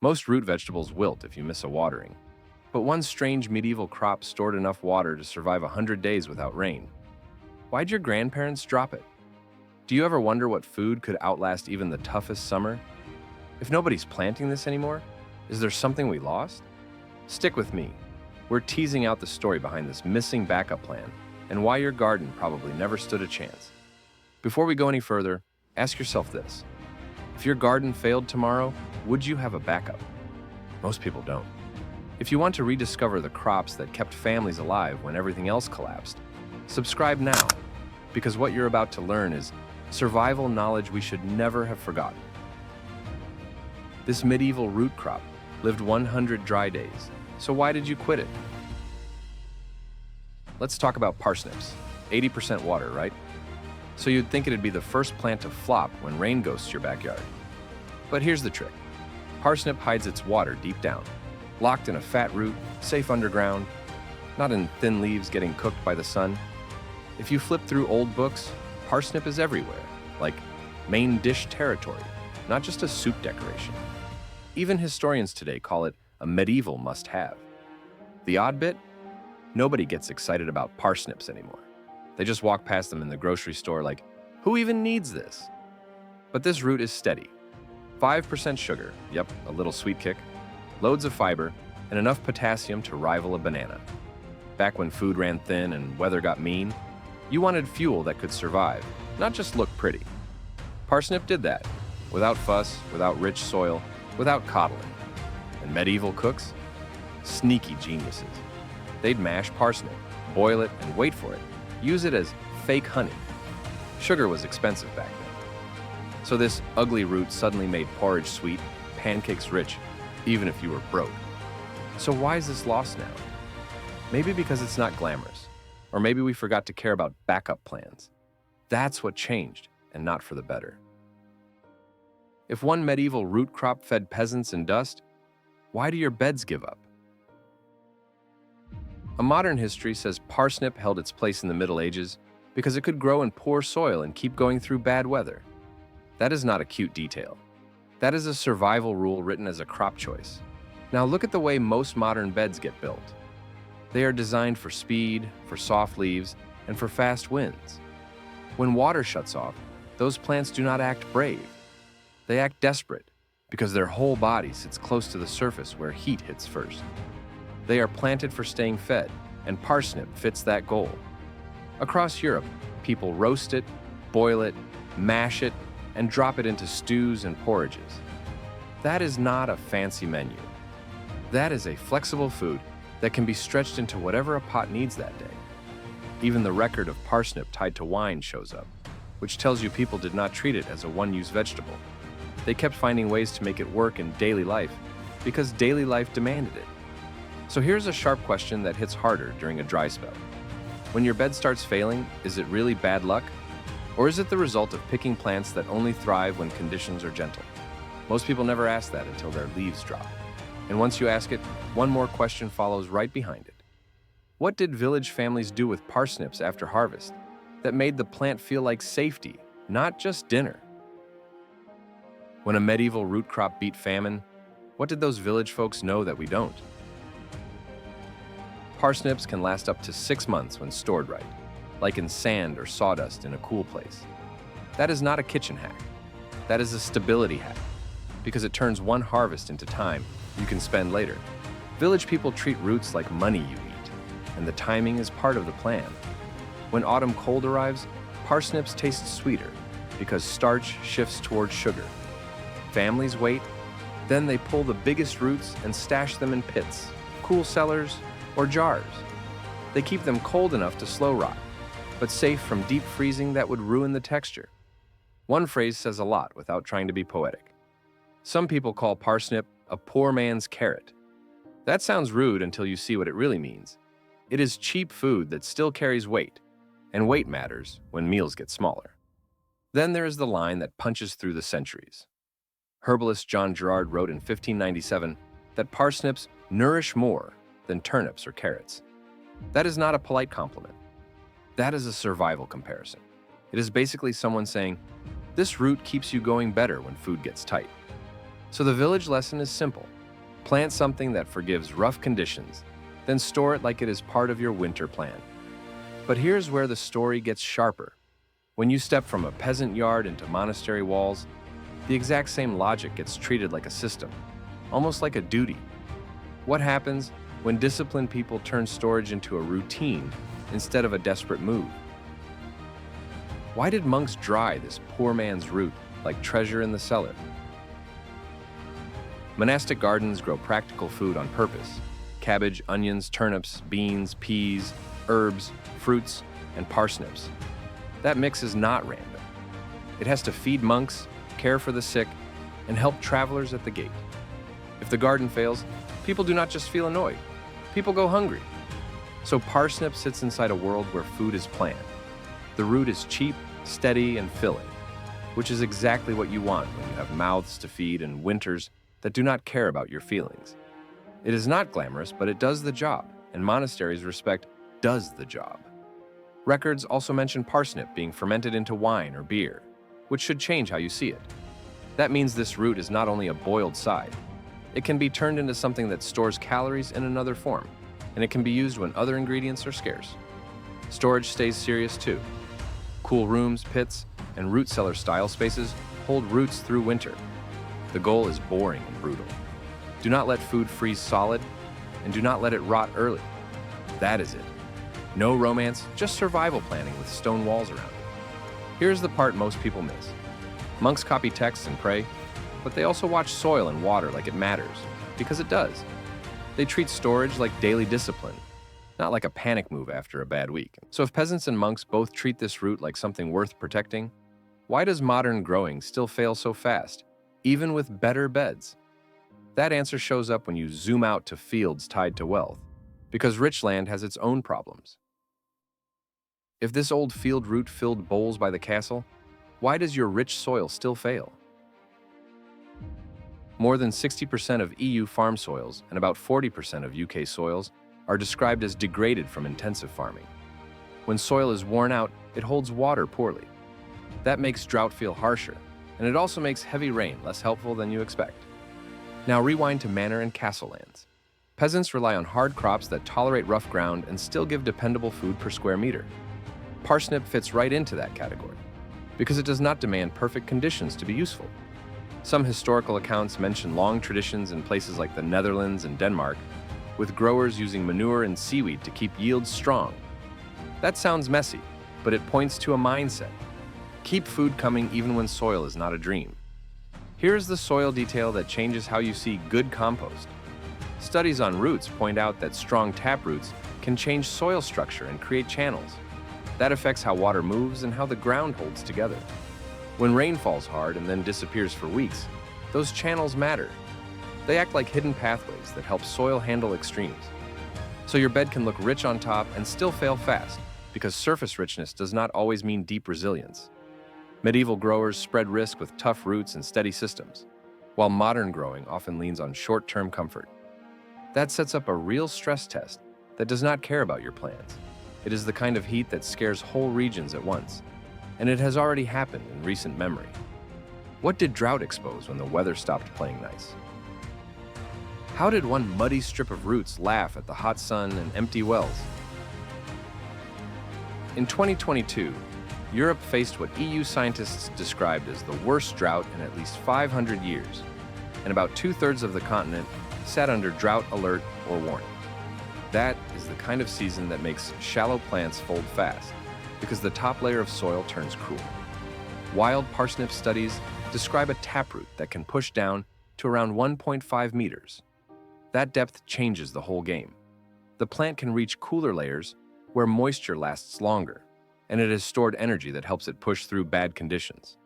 Most root vegetables wilt if you miss a watering, but one strange medieval crop stored enough water to survive 100 days without rain. Why'd your grandparents drop it? Do you ever wonder what food could outlast even the toughest summer? If nobody's planting this anymore, is there something we lost? Stick with me. We're teasing out the story behind this missing backup plan and why your garden probably never stood a chance. Before we go any further, ask yourself this. If your garden failed tomorrow, would you have a backup? Most people don't. If you want to rediscover the crops that kept families alive when everything else collapsed, subscribe now, because what you're about to learn is survival knowledge we should never have forgotten. This medieval root crop lived 100 dry days, so why did you quit it? Let's talk about parsnips. 80% water, right? So you'd think it'd be the first plant to flop when rain ghosts your backyard. But here's the trick. Parsnip hides its water deep down, locked in a fat root, safe underground, not in thin leaves getting cooked by the sun. If you flip through old books, parsnip is everywhere, like main dish territory, not just a soup decoration. Even historians today call it a medieval must-have. The odd bit? Nobody gets excited about parsnips anymore. They just walk past them in the grocery store like, who even needs this? But this root is steady. 5% sugar, yep, a little sweet kick, loads of fiber, and enough potassium to rival a banana. Back when food ran thin and weather got mean, you wanted fuel that could survive, not just look pretty. Parsnip did that, without fuss, without rich soil, without coddling. And medieval cooks? Sneaky geniuses. They'd mash parsnip, boil it, and wait for it. Use it as fake honey. Sugar was expensive back then. So this ugly root suddenly made porridge sweet, pancakes rich, even if you were broke. So why is this lost now? Maybe because it's not glamorous. Or maybe we forgot to care about backup plans. That's what changed, and not for the better. If one medieval root crop fed peasants in dust, why do your beds give up? A modern history says parsnip held its place in the Middle Ages because it could grow in poor soil and keep going through bad weather. That is not a cute detail. That is a survival rule written as a crop choice. Now look at the way most modern beds get built. They are designed for speed, for soft leaves, and for fast winds. When water shuts off, those plants do not act brave. They act desperate because their whole body sits close to the surface where heat hits first. They are planted for staying fed, and parsnip fits that goal. Across Europe, people roast it, boil it, mash it, and drop it into stews and porridges. That is not a fancy menu. That is a flexible food that can be stretched into whatever a pot needs that day. Even the record of parsnip tied to wine shows up, which tells you people did not treat it as a one-use vegetable. They kept finding ways to make it work in daily life because daily life demanded it. So here's a sharp question that hits harder during a dry spell. When your bed starts failing, is it really bad luck? Or is it the result of picking plants that only thrive when conditions are gentle? Most people never ask that until their leaves drop. And once you ask it, one more question follows right behind it. What did village families do with parsnips after harvest that made the plant feel like safety, not just dinner? When a medieval root crop beat famine, what did those village folks know that we don't? Parsnips can last up to 6 months when stored right, like in sand or sawdust in a cool place. That is not a kitchen hack. That is a stability hack, because it turns one harvest into time you can spend later. Village people treat roots like money you eat, and the timing is part of the plan. When autumn cold arrives, parsnips taste sweeter because starch shifts towards sugar. Families wait, then they pull the biggest roots and stash them in pits, cool cellars, or jars. They keep them cold enough to slow rot, but safe from deep freezing that would ruin the texture. One phrase says a lot without trying to be poetic. Some people call parsnip a poor man's carrot. That sounds rude until you see what it really means. It is cheap food that still carries weight, and weight matters when meals get smaller. Then there is the line that punches through the centuries. Herbalist John Gerard wrote in 1597 that parsnips nourish more than turnips or carrots. That is not a polite compliment. That is a survival comparison. It is basically someone saying, this root keeps you going better when food gets tight. So the village lesson is simple. Plant something that forgives rough conditions, then store it like it is part of your winter plan. But here's where the story gets sharper. When you step from a peasant yard into monastery walls, the exact same logic gets treated like a system, almost like a duty. What happens when disciplined people turn storage into a routine instead of a desperate move? Why did monks dry this poor man's root like treasure in the cellar? Monastic gardens grow practical food on purpose: cabbage, onions, turnips, beans, peas, herbs, fruits, and parsnips. That mix is not random. It has to feed monks, care for the sick, and help travelers at the gate. If the garden fails, people do not just feel annoyed, people go hungry. So parsnip sits inside a world where food is planned. The root is cheap, steady, and filling, which is exactly what you want when you have mouths to feed and winters that do not care about your feelings. It is not glamorous, but it does the job, and monasteries respect does the job. Records also mention parsnip being fermented into wine or beer, which should change how you see it. That means this root is not only a boiled side, it can be turned into something that stores calories in another form, and it can be used when other ingredients are scarce. Storage stays serious too. Cool rooms, pits, and root cellar style spaces hold roots through winter. The goal is boring and brutal. Do not let food freeze solid, and do not let it rot early. That is it. No romance, just survival planning with stone walls around it. Here's the part most people miss. Monks copy texts and pray, but they also watch soil and water like it matters, because it does. They treat storage like daily discipline, not like a panic move after a bad week. So if peasants and monks both treat this root like something worth protecting, why does modern growing still fail so fast, even with better beds? That answer shows up when you zoom out to fields tied to wealth, because rich land has its own problems. If this old field root filled bowls by the castle, why does your rich soil still fail? More than 60% of EU farm soils and about 40% of UK soils are described as degraded from intensive farming. When soil is worn out, it holds water poorly. That makes drought feel harsher, and it also makes heavy rain less helpful than you expect. Now rewind to manor and castle lands. Peasants rely on hard crops that tolerate rough ground and still give dependable food per square meter. Parsnip fits right into that category, because it does not demand perfect conditions to be useful. Some historical accounts mention long traditions in places like the Netherlands and Denmark, with growers using manure and seaweed to keep yields strong. That sounds messy, but it points to a mindset. Keep food coming even when soil is not a dream. Here's the soil detail that changes how you see good compost. Studies on roots point out that strong taproots can change soil structure and create channels. That affects how water moves and how the ground holds together. When rain falls hard and then disappears for weeks, those channels matter. They act like hidden pathways that help soil handle extremes. So your bed can look rich on top and still fail fast, because surface richness does not always mean deep resilience. Medieval growers spread risk with tough roots and steady systems, while modern growing often leans on short-term comfort. That sets up a real stress test that does not care about your plans. It is the kind of heat that scares whole regions at once, and it has already happened in recent memory. What did drought expose when the weather stopped playing nice? How did one muddy strip of roots laugh at the hot sun and empty wells? In 2022, Europe faced what EU scientists described as the worst drought in at least 500 years, and about 2/3 of the continent sat under drought alert or warning. That is the kind of season that makes shallow plants fold fast, because the top layer of soil turns cool. Wild parsnip studies describe a taproot that can push down to around 1.5 meters. That depth changes the whole game. The plant can reach cooler layers where moisture lasts longer, and it has stored energy that helps it push through bad conditions.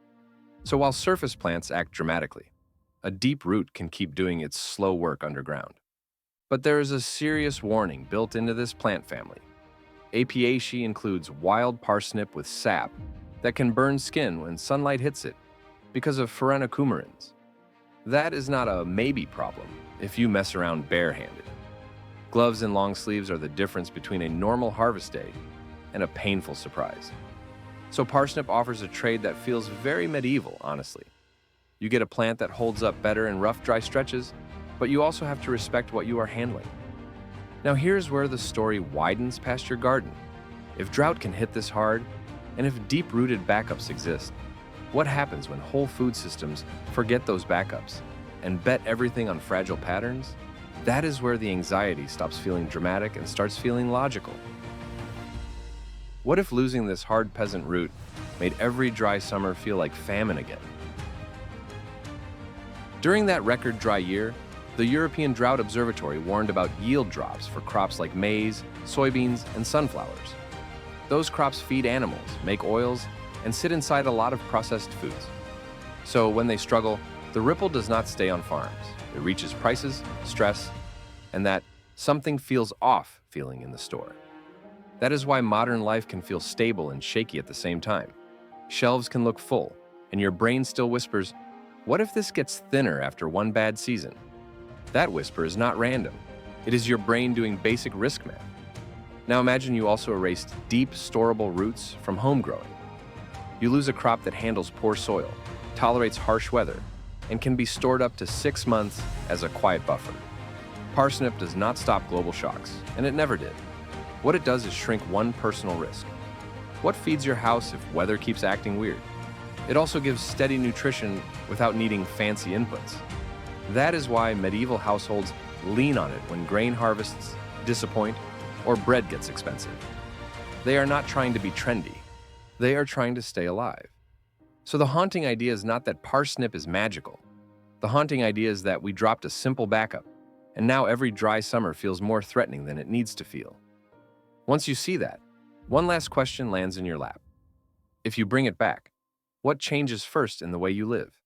So while surface plants act dramatically, a deep root can keep doing its slow work underground. But there is a serious warning built into this plant family. Apiaceae includes wild parsnip with sap that can burn skin when sunlight hits it because of pherenocoumarins. That is not a maybe problem if you mess around barehanded. Gloves and long sleeves are the difference between a normal harvest day and a painful surprise. So parsnip offers a trade that feels very medieval, honestly. You get a plant that holds up better in rough, dry stretches, but you also have to respect what you are handling. Now here's where the story widens past your garden. If drought can hit this hard, and if deep-rooted backups exist, what happens when whole food systems forget those backups and bet everything on fragile patterns? That is where the anxiety stops feeling dramatic and starts feeling logical. What if losing this hard peasant root made every dry summer feel like famine again? During that record dry year, the European Drought Observatory warned about yield drops for crops like maize, soybeans, and sunflowers. Those crops feed animals, make oils, and sit inside a lot of processed foods. So when they struggle, the ripple does not stay on farms. It reaches prices, stress, and that something feels off feeling in the store. That is why modern life can feel stable and shaky at the same time. Shelves can look full, and your brain still whispers, what if this gets thinner after one bad season? That whisper is not random. It is your brain doing basic risk math. Now imagine you also erased deep, storable roots from home growing. You lose a crop that handles poor soil, tolerates harsh weather, and can be stored up to 6 months as a quiet buffer. Parsnip does not stop global shocks, and it never did. What it does is shrink one personal risk. What feeds your house if weather keeps acting weird? It also gives steady nutrition without needing fancy inputs. That is why medieval households lean on it when grain harvests disappoint or bread gets expensive. They are not trying to be trendy. They are trying to stay alive. So the haunting idea is not that parsnip is magical. The haunting idea is that we dropped a simple backup, and now every dry summer feels more threatening than it needs to feel. Once you see that, one last question lands in your lap. If you bring it back, what changes first in the way you live?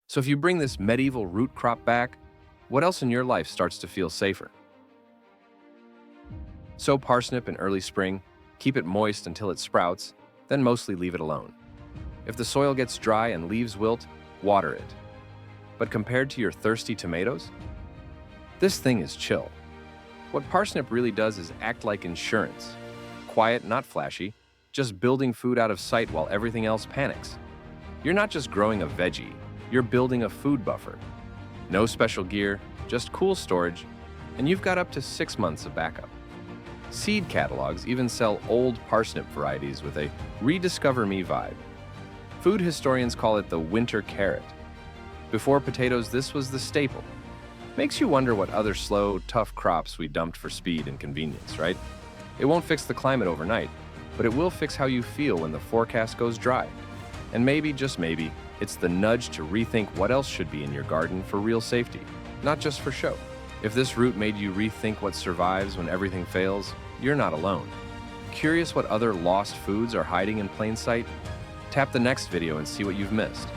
So if you bring this medieval root crop back, what else in your life starts to feel safer? Sow parsnip in early spring, keep it moist until it sprouts, then mostly leave it alone. If the soil gets dry and leaves wilt, water it. But compared to your thirsty tomatoes, this thing is chill. What parsnip really does is act like insurance. Quiet, not flashy, just building food out of sight while everything else panics. You're not just growing a veggie, you're building a food buffer. No special gear, just cool storage, and you've got up to 6 months of backup. Seed catalogs even sell old parsnip varieties with a rediscover me vibe. Food historians call it the winter carrot. Before potatoes, this was the staple. Makes you wonder what other slow, tough crops we dumped for speed and convenience, right? It won't fix the climate overnight, but it will fix how you feel when the forecast goes dry. And maybe, just maybe, it's the nudge to rethink what else should be in your garden for real safety, not just for show. If this route made you rethink what survives when everything fails, you're not alone. Curious what other lost foods are hiding in plain sight? Tap the next video and see what you've missed.